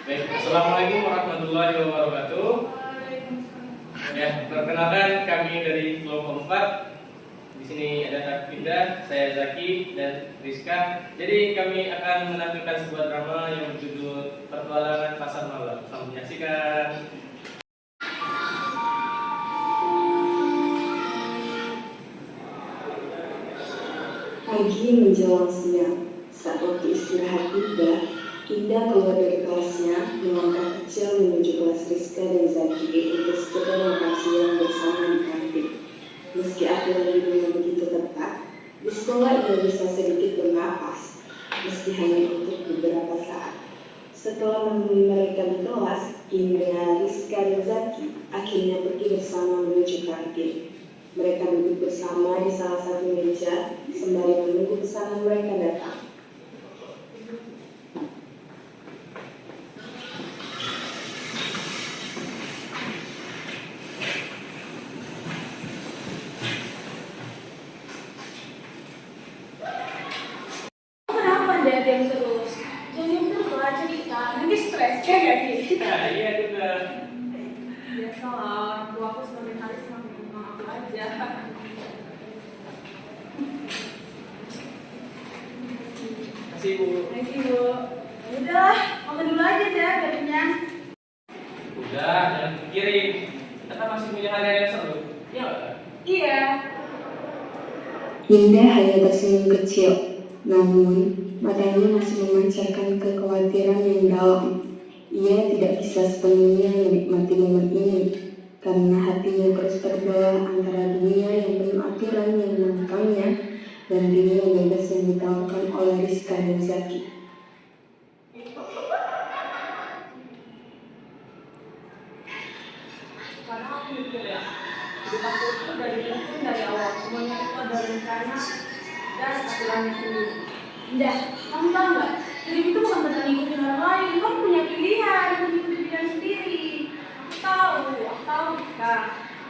Baik, Assalamualaikum warahmatullahi wabarakatuh. Ya, perkenalkan kami dari kelompok 4. Di sini ada Takfinda, saya Zaki dan Rizka. Jadi kami akan menampilkan sebuah drama yang berjudul Petualangan Pasar Malam. Selamat menyaksikan. Pagi menjelang siang, saat waktu istirahat tiba, Indah keluar dari kelasnya melangkah kecil menuju kelas Rizka dan Zaki untuk sekedar makan siang bersama di kantin. Meski aturan hidupnya begitu ketat, di sekolah Indah bisa sedikit bernapas, meski hanya untuk beberapa saat. Setelah menemui mereka di kelas, Indah, Rizka, dan Zaki akhirnya pergi bersama menuju kantin. Mereka duduk bersama di salah satu meja sembari menunggu pesanan mereka datang. Kenapa diam terus? Jangan terus lah cerita, nanti stres kayak gak gitu. Nah, iya juga. Biasalah, orang tua aku semakin hari semakin maaf aja. Kasih Bu. Makasih Bu. Udah, makan dulu aja deh, biar kenyang. Udah, jangan pikirin. Kita kan masih punya hari yang seru. Iya nggak? Iya. Indah hanya tersenyum kecil, namun matanya masih memancarkan kekhawatiran yang dalam. Ia tidak bisa sepenuhnya menikmati momen ini, karena hatinya terus terbelah antara dunia yang penuh aturan yang menentangnya dan dunia bebas yang ditawarkan oleh Rizka dan Zaki. Karena aku mikir ya, hidup aku itu dari dulu dari awal semuanya itu ada rencana dan aturannya sendiri. Indah, kamu tahu nggak? Hidup itu bukan tentang ngikutin orang lain. Kamu punya pilihan untuk ngikutin pilihan sendiri. Aku tahu Kak.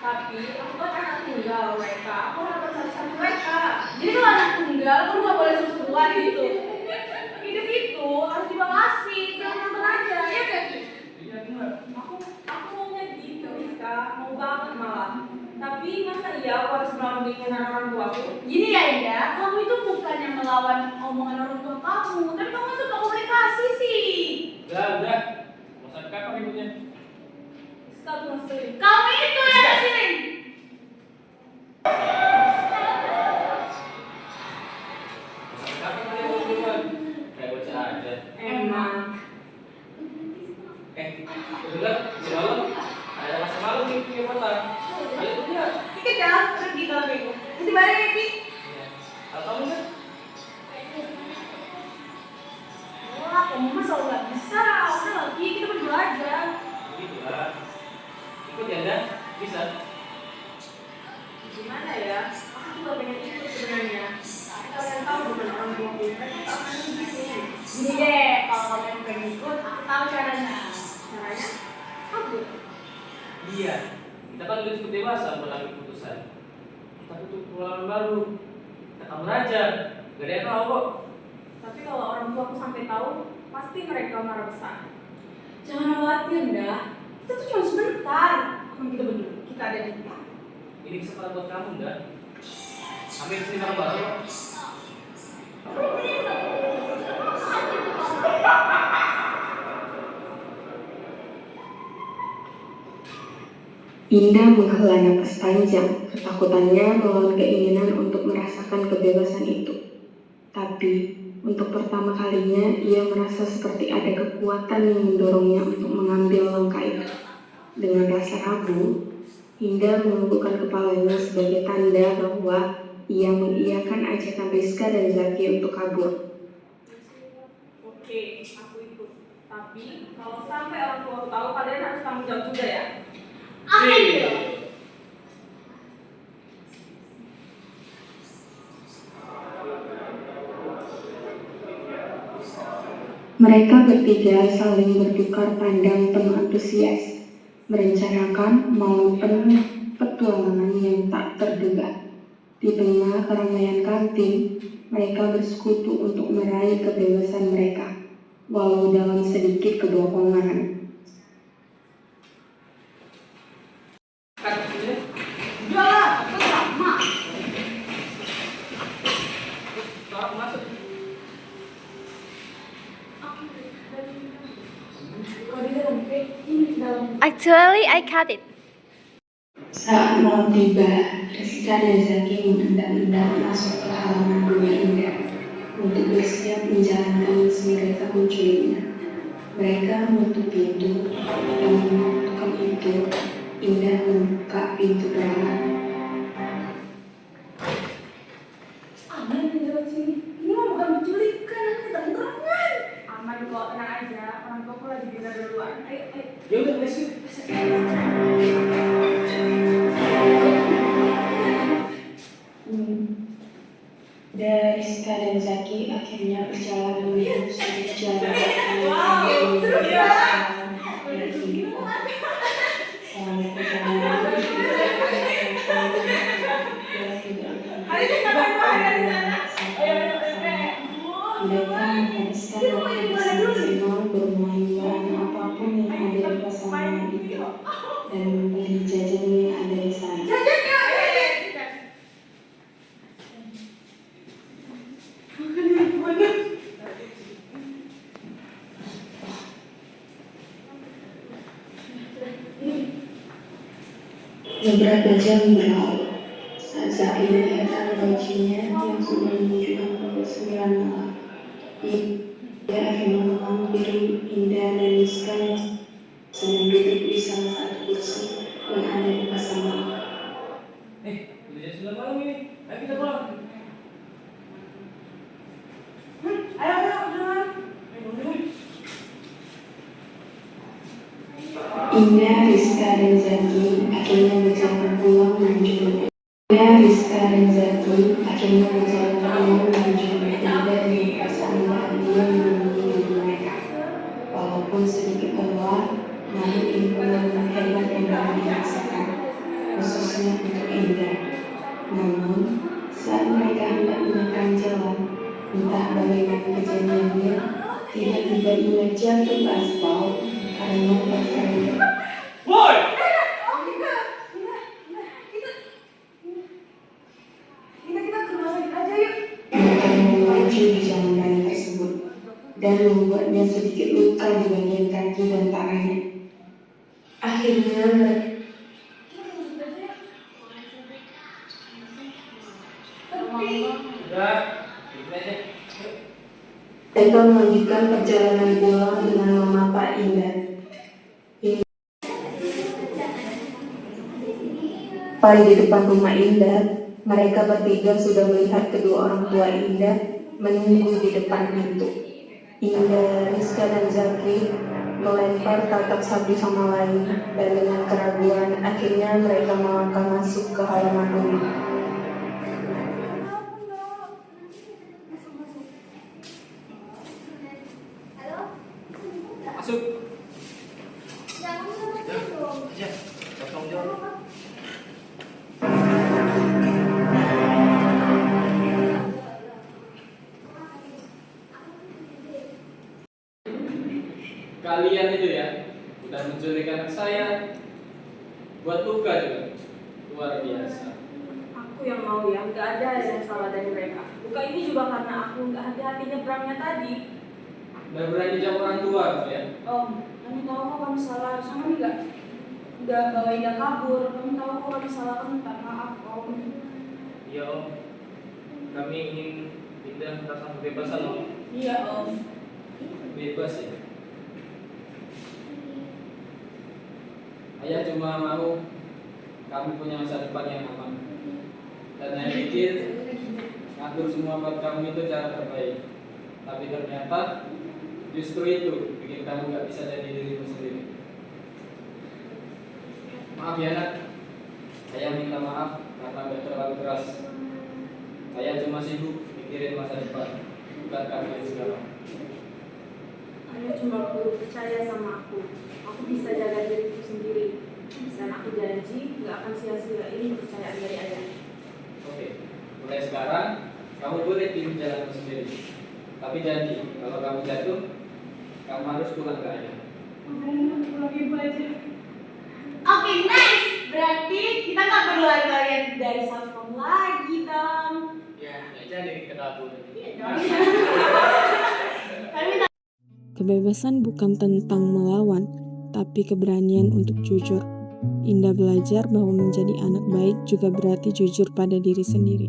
Tapi aku kan anak tunggal mereka. Aku dapat satu-satu mereka. Jadi kalau anak tunggal, kamu nggak boleh sesuai gitu. Hidup itu harus dibatasi, jangan nonton aja, ya kan? Iya benar. Aku maunya gitu, Rizka, mau banget malah. Tapi masa iya aku harus melawan keinginan orang tuaku? Gini ya Indah, kamu itu bukan yang melawan omongan orang tua kamu, tapi kamu suka komunikasi sih. Udah. Masa kakak ributnya? Rizka tuh ngeselin. Kamu itu yang ngeselin. Masa kakak tadi mau duluan? Kayak bocah aja. Emang. Dengar, semalam ada masa malu nih punya motor. Ayo tuh dia. Ikut ya, pergi kalau kayak gitu. Nanti balik lagi. Iya. Kalau kamu kan? Wah, kamu mah selalu gak bisa. Udah lagi, kita berdua aja. Begitu lah. Ikut ya Anda? Bisa. Gimana ya? Aku juga pengen ikut sebenarnya. Kalian tahu bukan orang tua gue, mereka tak akan gitu. Gini deh, kalau kalian pengen ikut, aku tahu caranya. Caranya? Kabur. Iya. Kita kan udah cukup dewasa mengambil keputusan. Kita butuh pengalaman baru. Kita kabur aja. Gak ada yang tahu kok. Tapi kalau orang tua aku sampai tahu, pasti mereka marah besar. Jangan khawatir, dah. Kita tuh cuma sebentar. Kan kita berdua, kita ada di kita. Ini kesempatan buat kamu, enggak? Ambil sini bareng-bareng. Indah menghela napas panjang, ketakutannya melawan keinginan untuk merasakan kebebasan itu. Tapi, untuk pertama kalinya ia merasa seperti ada kekuatan yang mendorongnya untuk mengambil langkah itu. Dengan rasa ragu, Indah menganggukkan kepalanya sebagai tanda bahwa ia mengiyakan ajakan Rizka dan Zaki untuk kabur. Oke, aku ikut. Tapi kalau sampai orang tua aku tahu, kalian harus tanggung jawab juga ya. Ambil. Mereka bertiga saling bertukar pandang penuh antusias, merencanakan malam penuh petualangan yang tak terduga. Di tengah keramaian kantin, mereka bersekutu untuk meraih kebebasan mereka. walau dalam sedikit kebohongan. Udah lah, aku sama. Masuk. Kalau di dalam, ini di dalam. Actually, I cut it. Saat malam tiba, Rizka dan Zaki mengendap-endap masuk ke halaman rumah Indah untuk bersiap menjalankan misi mereka menculiknya. Mereka menutup pintu, dan menutupkan itu, Indah membuka pintu perlahan. Aman di lewat sini. Ini mah bukan penculikan, kita terangan. Aman kok, tenang aja. Orang tua aku lagi bisa duluan. Ayo, ayo. Ya udah, masuk. Dan Rizka dan Zaki akhirnya berjalan menuju jalan Wow, seru ya. Ayo kita main-main di sana. Ayo, Mereka menghabiskan waktu bersama-sama bermain barang apapun yang ada di pasangan itu dan membeli jajan yang ada di sana. Beberapa jam berlalu saat Zaki melihat bajunya yang sudah menunjukkan pukul 9 malam. Dia akhirnya menghampiri Indah dan Rizka yang sedang duduk di salah satu kursi yang ada di pasar malam. Udah jam 9 malam ini. Ayo kita pulang. ayo, jalan. Indah, Rizka, dan Zaki akhirnya berjalan pulang menuju rumah. Indah, Rizka, dan Zaki akhirnya berjalan pulang menuju rumah Indah dengan perasaan bahagia menunggu mereka. Walaupun sedikit lelah, namun ini pengalaman hebat yang dapat dirasakan, khususnya untuk Indah. Namun, saat mereka hendak menekan jalan, entah bagaimana kejadiannya, tiba-tiba Indah jatuh ke aspal karena terkena. Boy! Kita ke rumah sakit aja yuk. Mereka melaju di jalan raya tersebut dan membuatnya sedikit luka di bagian kaki dan tangannya. Akhirnya Udah, bikin aja. mereka melanjutkan perjalanan pulang dengan memapa Indah. Paling di depan rumah Indah, mereka bertiga sudah melihat kedua orang tua Indah menunggu di depan pintu. Indah, Rizka, dan Zaki melempar tatap satu sama lain dan dengan keraguan akhirnya mereka melangkah masuk ke halaman rumah. Masuk. Aja. Kosong jauh. Kalian itu ya udah menculik anak saya, buat luka juga, luar biasa. Aku yang mau ya, nggak ada yang salah dari mereka. Luka ini juga karena aku nggak hati-hatinya perangnya tadi. Udah berani jawab orang tua kamu ya? Om, kami tahu kok kami salah. Sama nggak bawa Indah kabur. Kami tahu kok kami salah, kami minta maaf Om. Iya om, kami ingin Indah merasa kebebasan om. Iya Om. Bebas ya. Ayah cuma mau kamu punya masa depan yang aman. Dan saya pikir ngatur semua buat kamu itu cara terbaik. Tapi ternyata justru itu bikin kamu gak bisa jadi dirimu sendiri. Maaf ya nak, saya minta maaf karena udah terlalu keras. Saya cuma sibuk mikirin masa depan, bukan kalian sekarang. Ayah cuma perlu percaya sama aku. Aku bisa jaga diriku sendiri. Dan aku janji nggak akan sia-siain kepercayaan dari ayah. Oke, mulai sekarang kamu boleh pilih jalanmu sendiri. Tapi janji, kalau kamu jatuh, Kamu harus pulang ke ayah. Makanya pulang ibu aja. Oke, nice. Berarti kita nggak perlu lari dari satpam lagi dong. Ya, nggak jadi kita kabur. Iya dong. Tapi Kebebasan bukan tentang melawan, tapi keberanian untuk jujur. Indah belajar bahwa menjadi anak baik juga berarti jujur pada diri sendiri.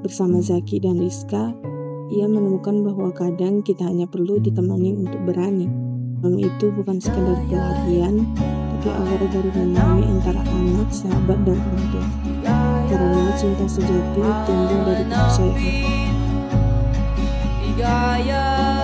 Bersama Zaki dan Rizka, ia menemukan bahwa kadang kita hanya perlu ditemani untuk berani. Dalam itu bukan sekedar pelarian, tapi awal dari memahami antara anak, sahabat, dan orang tua. Karena cinta sejati tumbuh dari kepercayaan.